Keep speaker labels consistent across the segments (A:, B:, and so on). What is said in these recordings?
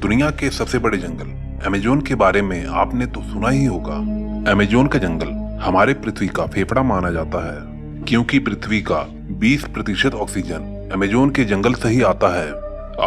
A: दुनिया के सबसे बड़े जंगल अमेजोन के बारे में आपने तो सुना ही होगा। अमेजोन का जंगल हमारे पृथ्वी का फेफड़ा माना जाता है, क्योंकि पृथ्वी का 20% ऑक्सीजन अमेजोन के जंगल से ही आता है।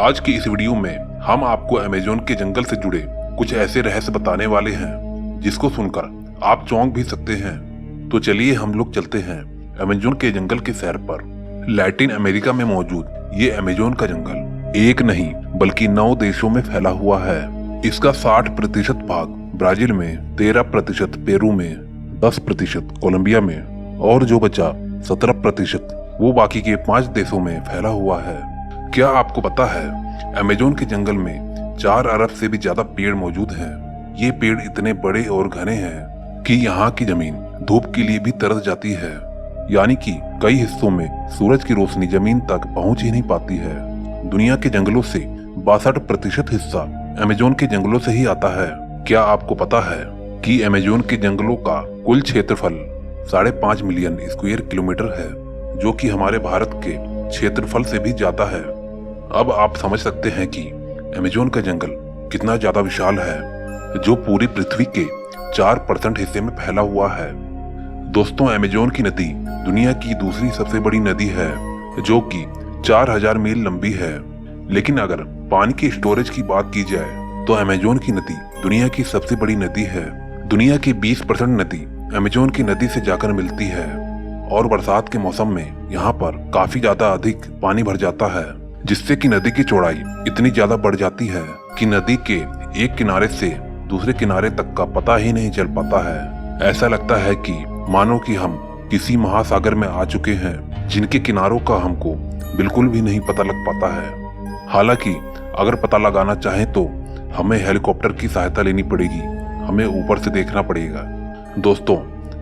A: आज की इस वीडियो में हम आपको अमेजोन के जंगल से जुड़े कुछ ऐसे रहस्य बताने वाले हैं जिसको सुनकर आप चौंक भी सकते हैं। तो चलिए हम लोग चलते हैं अमेजोन के जंगल के सैर पर। लैटिन अमेरिका में मौजूद ये अमेजोन का जंगल एक नहीं बल्कि 9 देशों में फैला हुआ है। इसका 60% भाग ब्राजील में, 13% पेरू में, 10% कोलंबिया में और जो बचा 17% वो बाकी के 5 देशों में फैला हुआ है। क्या आपको पता है अमेजोन के जंगल में 4 अरब से भी ज्यादा पेड़ मौजूद हैं। ये पेड़ इतने बड़े और घने हैं कि यहाँ की जमीन धूप के लिए भी तरस जाती है, यानी कि कई हिस्सों में सूरज की रोशनी जमीन तक पहुंच ही नहीं पाती है। दुनिया के जंगलों से 62% हिस्सा अमेजोन के जंगलों से ही आता है। क्या आपको पता है कि अमेजोन के जंगलों का कुल क्षेत्रफल 5.5 मिलियन स्क्वायर किलोमीटर है, जो कि हमारे भारत के क्षेत्रफल से भी ज्यादा है। अब आप समझ सकते हैं कि अमेजोन का जंगल कितना ज्यादा विशाल है, जो पूरी पृथ्वी के 4% हिस्से में फैला हुआ है। दोस्तों, अमेजोन की नदी दुनिया की दूसरी सबसे बड़ी नदी है, जो कि 4000 मील लंबी है। लेकिन अगर पानी की स्टोरेज की बात की जाए तो अमेजोन की नदी दुनिया की सबसे बड़ी नदी है। दुनिया की 20% नदी अमेजोन की नदी से जाकर मिलती है और बरसात के मौसम में यहाँ पर काफी ज्यादा अधिक पानी भर जाता है, जिससे कि नदी की चौड़ाई इतनी ज्यादा बढ़ जाती है कि नदी के एक किनारे से दूसरे किनारे तक का पता ही नहीं चल पाता है। ऐसा लगता है कि मानो कि हम किसी महासागर में आ चुके हैं, जिनके किनारों का हमको बिल्कुल भी नहीं पता लग पाता है। हालांकि अगर पता लगाना चाहें तो हमें हेलीकॉप्टर की सहायता लेनी पड़ेगी, हमें ऊपर से देखना पड़ेगा। दोस्तों,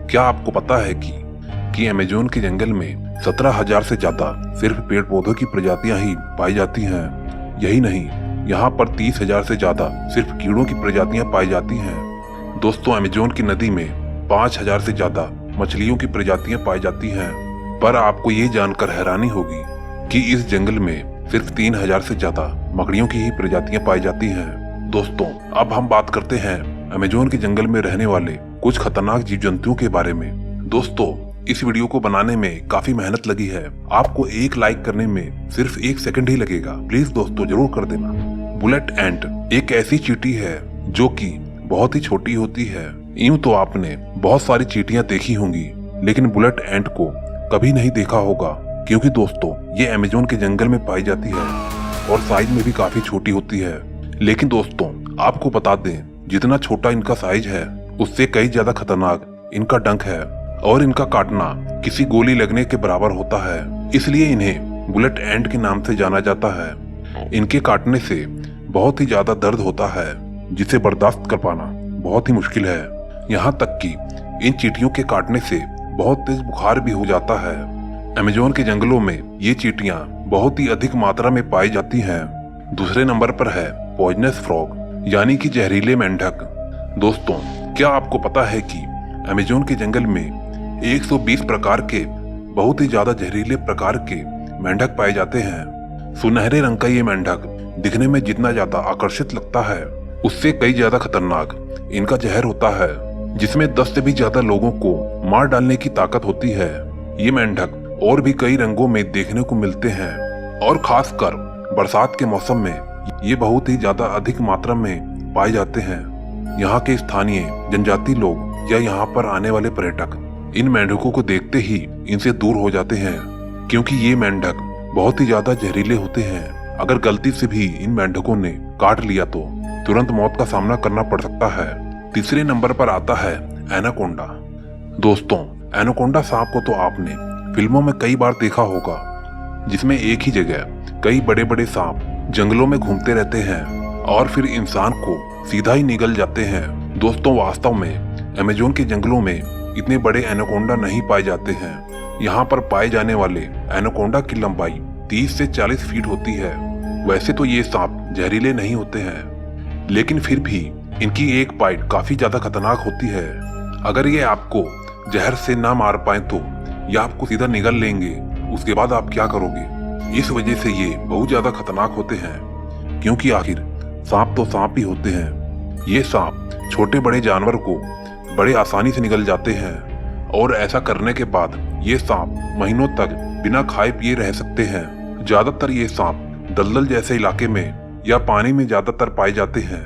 A: क्या आपको पता है कि अमेजोन के जंगल में 17,000 से ज्यादा सिर्फ पेड़ पौधों की प्रजातियां ही पाई जाती हैं। यही नहीं, यहाँ पर 30,000 से ज्यादा सिर्फ कीड़ों की प्रजातियां पाई जाती हैं। दोस्तों, अमेजोन की नदी में 5,000 से ज्यादा मछलियों की प्रजातियां पाई जाती हैं। पर आपको ये जानकर हैरानी होगी कि इस जंगल में सिर्फ 3,000 से ज्यादा मकड़ियों की ही प्रजातियां पाई जाती हैं। दोस्तों, अब हम बात करते हैं अमेजोन के जंगल में रहने वाले कुछ खतरनाक जीव जंतुओं के बारे में। दोस्तों, इस वीडियो को बनाने में काफी मेहनत लगी है। आपको एक लाइक करने में सिर्फ 1 सेकंड ही लगेगा। प्लीज दोस्तों जरूर कर देना। बुलेट एंट एक ऐसी चींटी है जो कि बहुत ही छोटी होती है। यूं तो आपने बहुत सारी चींटियां देखी होंगी, लेकिन बुलेट एंट को कभी नहीं देखा होगा, क्योंकि दोस्तों ये अमेजोन के जंगल में पाई जाती है और साइज में भी काफी छोटी होती है। लेकिन दोस्तों, आपको बता दें, जितना छोटा इनका साइज है उससे कई ज्यादा खतरनाक इनका डंक है और इनका काटना किसी गोली लगने के बराबर होता है। इसलिए इन्हें बुलेट एंट के नाम से जाना जाता है। इनके काटने से बहुत ही ज्यादा दर्द होता है, जिसे बर्दाश्त कर पाना बहुत ही मुश्किल है। यहाँ तक कि इन चींटियों के काटने से बहुत तेज बुखार भी हो जाता है। अमेजोन के जंगलों में ये चींटियां बहुत ही अधिक मात्रा में पाई जाती हैं। दूसरे नंबर पर है पॉइजनस फ्रॉग, यानी कि जहरीले मेंढक। दोस्तों, क्या आपको पता है कि अमेजोन के जंगल में 120 प्रकार के बहुत ही ज्यादा जहरीले प्रकार के मेंढक पाए जाते हैं। सुनहरे रंग का ये मेंढक दिखने में जितना ज्यादा आकर्षित लगता है, उससे कई ज्यादा खतरनाक इनका जहर होता है, जिसमें 10 से भी ज्यादा लोगों को मार डालने की ताकत होती है। ये मेंढक और भी कई रंगों में देखने को मिलते हैं और खासकर बरसात के मौसम में ये बहुत ही ज्यादा अधिक मात्रा में पाए जाते हैं। यहाँ के स्थानीय जनजाति लोग या यहाँ पर आने वाले पर्यटक इन मेंढकों को देखते ही इनसे दूर हो जाते हैं, क्योंकि ये मेंढक बहुत ही ज्यादा जहरीले होते हैं। अगर गलती से भी इन मेंढकों ने काट लिया तो तुरंत मौत का सामना करना पड़ सकता है। तीसरे नंबर पर आता है एनाकोंडा। दोस्तों, एनाकोंडा सांप को तो आपने फिल्मों में कई बार देखा होगा, जिसमें एक ही जगह कई बड़े बड़े सांप जंगलों में घूमते रहते हैं और फिर इंसान को सीधा ही निगल जाते हैं। दोस्तों, वास्तव में अमेजोन के जंगलों में इतने बड़े एनाकोंडा नहीं पाए जाते हैं। यहाँ पर पाए जाने वाले एनाकोंडा की लंबाई 30 से 40 फीट होती है। वैसे तो ये सांप जहरीले नहीं होते हैं, लेकिन फिर भी इनकी एक बाइट काफी ज्यादा खतरनाक होती है। अगर ये आपको जहर से ना मार पाए तो ये आपको सीधा निगल लेंगे। उसके बाद आप क्या करोगे? इस वजह से ये बहुत ज्यादा खतरनाक होते हैं, क्योंकि आखिर सांप तो सांप ही होते हैं। ये सांप छोटे बड़े जानवर को बड़े आसानी से निगल जाते हैं और ऐसा करने के बाद ये सांप महीनों तक बिना खाए पिए रह सकते हैं। ज्यादातर ये सांप दलदल जैसे इलाके में या पानी में ज्यादातर पाए जाते हैं।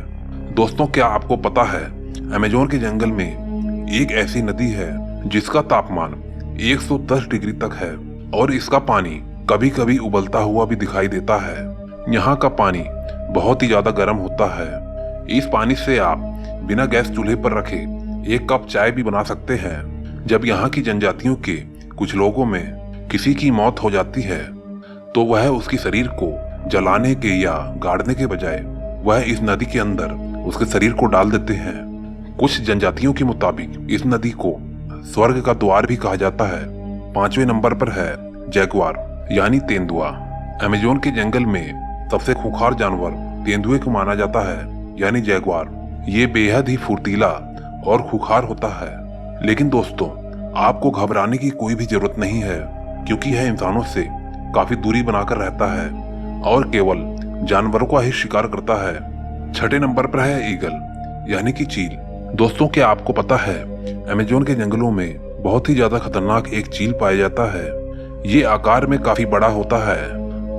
A: दोस्तों, क्या आपको पता है अमेज़न के जंगल में एक ऐसी नदी है जिसका तापमान 110 डिग्री तक है और इसका पानी कभी कभी उबलता हुआ भी दिखाई देता है। यहाँ का पानी बहुत ही ज्यादा गर्म होता है। इस पानी से आप बिना गैस चूल्हे पर रखे एक कप चाय भी बना सकते हैं। जब यहाँ की जनजातियों के कुछ लोगों में किसी की मौत हो जाती है तो वह उसके शरीर को जलाने के या गाड़ने के बजाय वह इस नदी के अंदर उसके शरीर को डाल देते हैं। कुछ जनजातियों के मुताबिक इस नदी को स्वर्ग का द्वार भी कहा जाता है। 5वें नंबर पर है जैगुआर यानी तेंदुआ। अमेज़न के जंगल में सबसे खूंखार जानवर तेंदुए को माना जाता है यानी जैगुआर। ये बेहद ही फुर्तीला और खूंखार होता है। लेकिन दोस्तों, आपको घबराने की कोई भी जरूरत नहीं है क्योंकि यह इंसानों से काफी दूरी बनाकर रहता है और केवल जानवरों का ही शिकार करता है। 6ठे नंबर पर है ईगल यानी कि चील। दोस्तों, क्या आपको पता है अमेज़न के जंगलों में बहुत ही ज्यादा खतरनाक एक चील पाया जाता है। ये आकार में काफी बड़ा होता है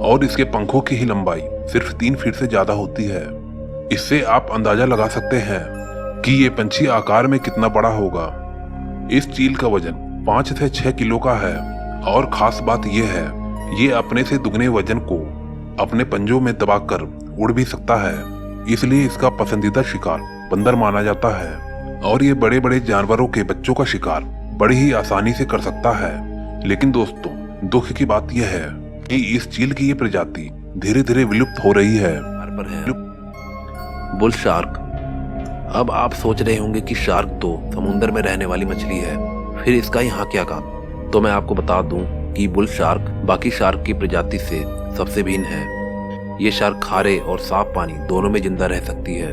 A: और इसके पंखों की ही लंबाई सिर्फ 3 फीट से ज्यादा होती है। इससे आप अंदाजा लगा सकते हैं कि ये पंछी आकार में कितना बड़ा होगा। इस चील का वजन 5 से 6 किलो का है और खास बात यह है ये अपने से दुगने वजन को अपने पंजों में दबाकर उड़ भी सकता है। इसलिए इसका पसंदीदा शिकार बंदर माना जाता है और ये बड़े बड़े जानवरों के बच्चों का शिकार बड़ी ही आसानी से कर सकता है। लेकिन दोस्तों, दुख की बात यह है कि इस चील की ये प्रजाति धीरे धीरे विलुप्त हो रही है।
B: Bull shark. अब आप सोच रहे होंगे कि शार्क तो समुद्र में रहने वाली मछली है, फिर इसका यहाँ क्या काम। तो मैं आपको बता दूं कि बुल शार्क बाकी शार्क की प्रजाति से सबसे भिन्न है। ये शार्क खारे और साफ पानी दोनों में जिंदा रह सकती है।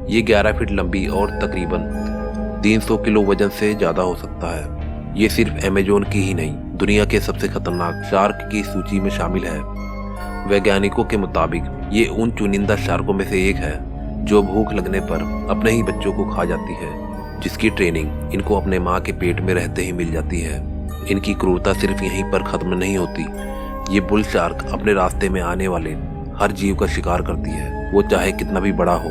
B: ये 11 फीट लंबी और तकरीबन 300 किलो वजन से ज्यादा हो सकता है। ये सिर्फ अमेज़न की ही नहीं, दुनिया के सबसे खतरनाक शार्क की सूची में शामिल है। वैज्ञानिकों के मुताबिक ये उन चुनिंदा शार्कों में से एक है जो भूख लगने पर अपने ही बच्चों को खा जाती है, जिसकी ट्रेनिंग इनको अपने माँ के पेट में रहते ही मिल जाती है। इनकी क्रूरता सिर्फ यहीं पर खत्म नहीं होती। ये बुल शार्क अपने रास्ते में आने वाले हर जीव का शिकार करती है, वो चाहे कितना भी बड़ा हो।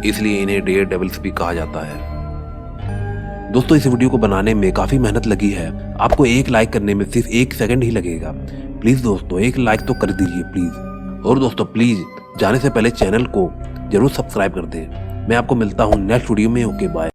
B: इसलिए इन्हें डेयर डेविल्स भी कहा जाता है। दोस्तों, इस वीडियो को बनाने में काफी मेहनत लगी है। आपको एक लाइक करने में सिर्फ 1 सेकंड ही लगेगा। प्लीज दोस्तों, एक लाइक तो कर दीजिए प्लीज। और दोस्तों, प्लीज जाने से पहले चैनल को जरूर सब्सक्राइब कर दें। मैं आपको मिलता हूँ नेक्स्ट वीडियो में। Okay, bye.